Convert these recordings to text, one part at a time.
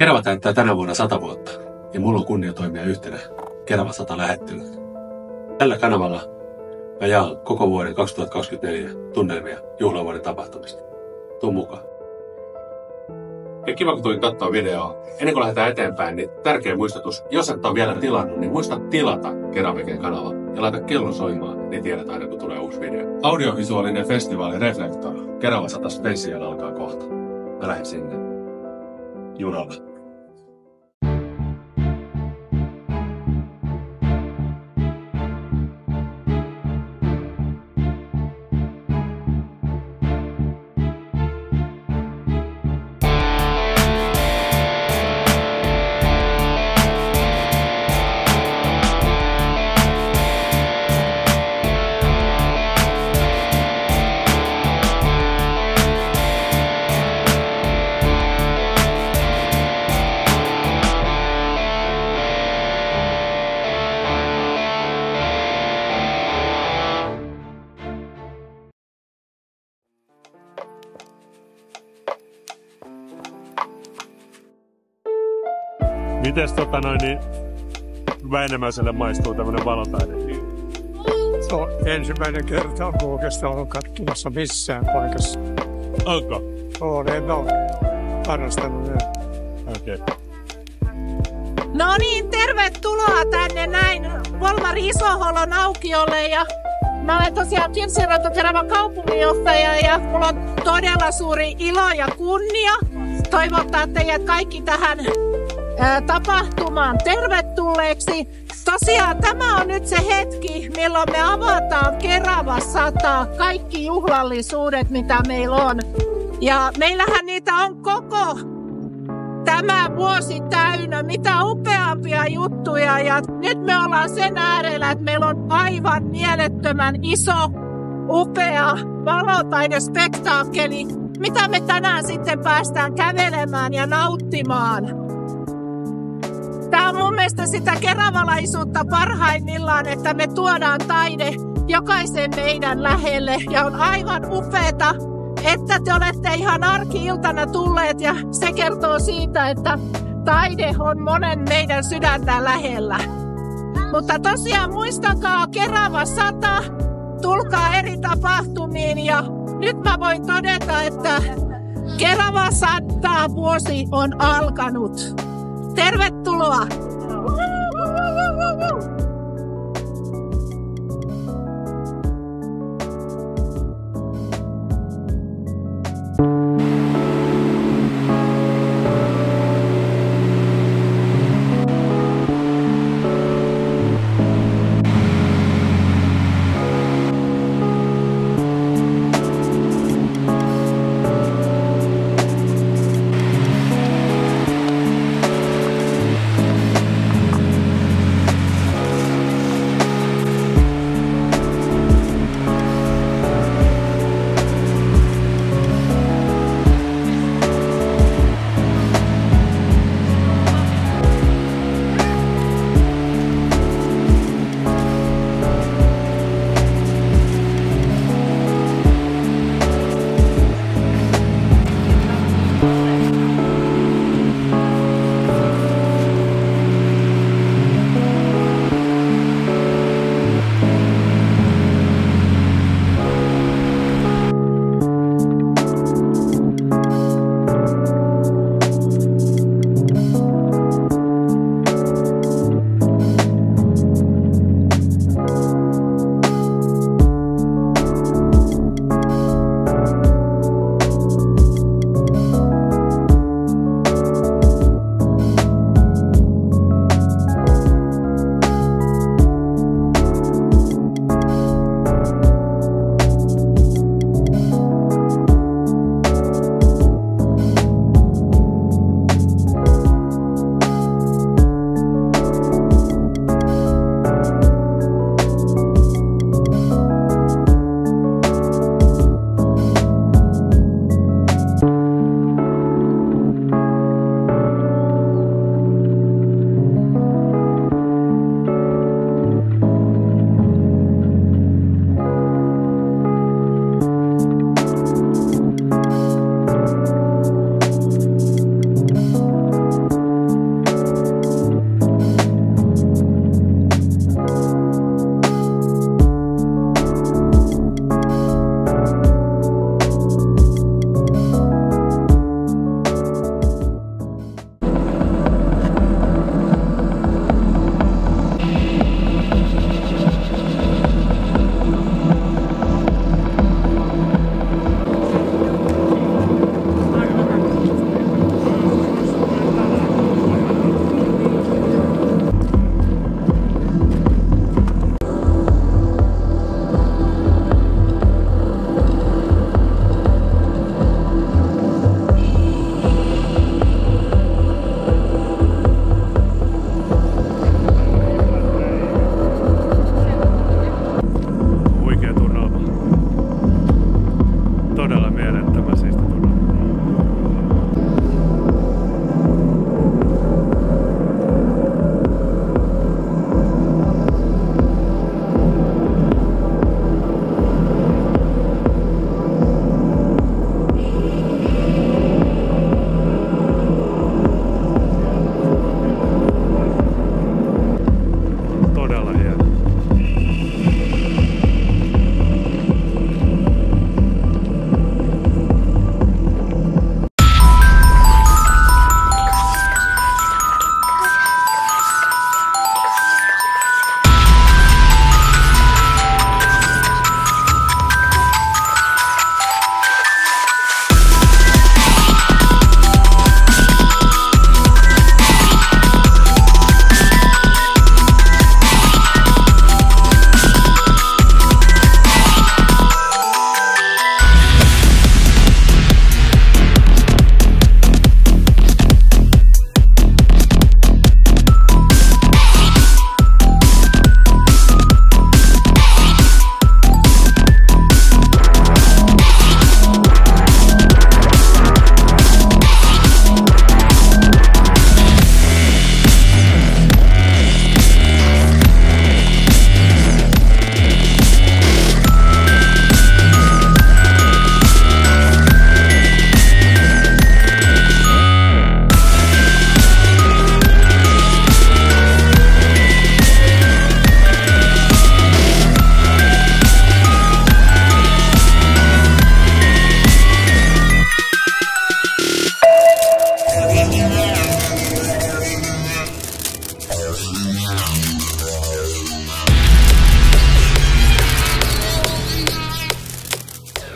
Kerava täyttää tänä vuonna 100 vuotta, ja mulla on kunnia toimia yhtenä Kerava 100 lähettilönä. Tällä kanavalla mä jaan koko vuoden 2024 tunnelmia juhlavuoden tapahtumista. Tuu mukaan. Ja kiva, kun tulin katsoa videoa. Ennen kuin lähdetään eteenpäin, niin tärkeä muistutus. Jos et ole vielä tilannut, niin muista tilata Keraveken kanava ja laita kellon soimaan, niin tiedät aina, kun tulee uusi video. Audiovisuaalinen festivaali Reflektor. Kerava 100 Special alkaa kohta. Mä lähden sinne junalla. Mites Väinämäiselle maistuu tämmönen valotaide? Se on ensimmäinen kerta, kun oikeastaan olen katsomassa missään paikassa. Onko? En ole harrastanut näin. Okei. No niin, tervetuloa tänne näin Volmari Isoholon aukiolle ja mä olen tosiaan Keravan kaupunginjohtaja ja mulla on todella suuri ilo ja kunnia toivottaa teidät kaikki tähän tapahtumaan tervetulleeksi. Tosiaan tämä on nyt se hetki, milloin me avataan Kerava 100, kaikki juhlallisuudet, mitä meillä on. Ja meillähän niitä on koko tämä vuosi täynnä, mitä upeampia juttuja. Ja nyt me ollaan sen äärellä, että meillä on aivan mielettömän iso, upea valotaidespektaakkeli, mitä me tänään sitten päästään kävelemään ja nauttimaan. Tämä on mun mielestä sitä keravalaisuutta parhaimmillaan, että me tuodaan taide jokaisen meidän lähelle. Ja on aivan upeeta, että te olette ihan arki-iltana tulleet ja se kertoo siitä, että taide on monen meidän sydäntä lähellä. Mutta tosiaan muistakaa Kerava 100, tulkaa eri tapahtumiin ja nyt mä voin todeta, että Kerava 100 vuosi on alkanut. Tervetuloa!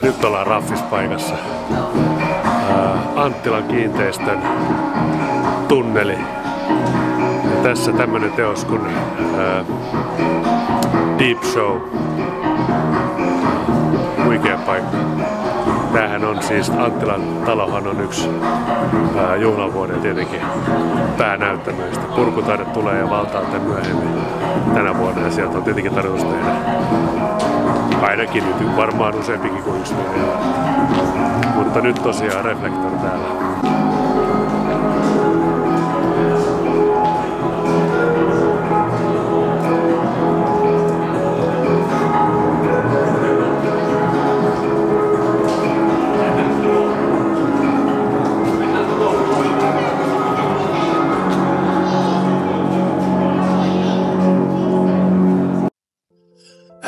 Nyt ollaan Raffispaikassa. Anttilan kiinteistön tunneli. Ja tässä tämmönen teos kuin Deep Show. Huikea paikka. Tämähän on siis, Anttilan talohan on yksi juhlavuoden tietenkin päänäyttämöistä. Purkutaide tulee ja valtauteen myöhemmin tänä vuonna ja sieltä on tietenkin tarkoitus tehdä ainakin nyt varmaan useampikin kuin yksi video. Mutta nyt tosiaan Reflektor täällä.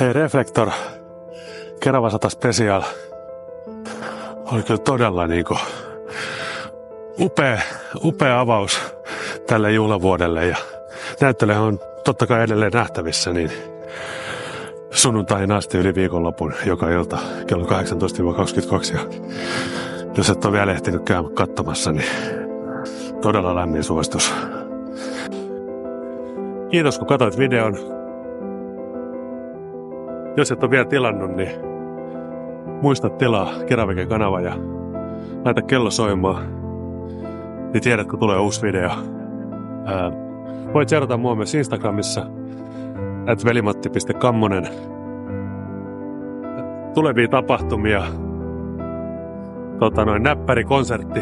Hei Reflektor, Kerava 100 Special oli kyllä todella upea avaus tälle juhlavuodelle ja näyttely on totta kai edelleen nähtävissä niin sunnuntaihin asti yli viikonlopun joka ilta kello 18-22 ja jos et ole vielä ehtinyt käydä katsomassa niin todella lämmin suositus. Kiitos kun katsoit videon. Jos et ole vielä tilannut, niin muista tilaa Keraveken kanava ja laita kello soimaan, niin tiedät, kun tulee uusi video. Voit seurata mua myös Instagramissa @velimatti.kammonen. Tulevia tapahtumia. Näppärikonsertti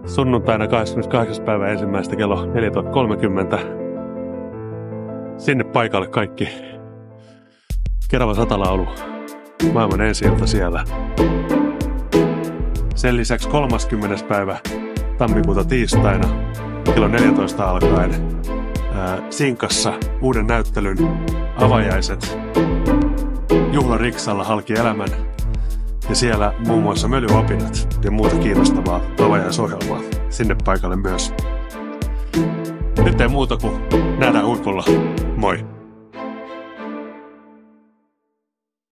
sunnuntaina 28. päivä 1. kello 14.30. Sinne paikalle kaikki. Kerava 100 laulu. Maailman ensi-ilta siellä. Sen lisäksi 30. päivä tammikuuta tiistaina kello 14 alkaen Sinkassa uuden näyttelyn avajaiset juhlariksalla halki elämän. Ja siellä muun muassa mölyopinat ja muuta kiinnostavaa avajaisohjelmaa sinne paikalle myös. Nyt ei muuta kuin nähdään huipulla. Moi!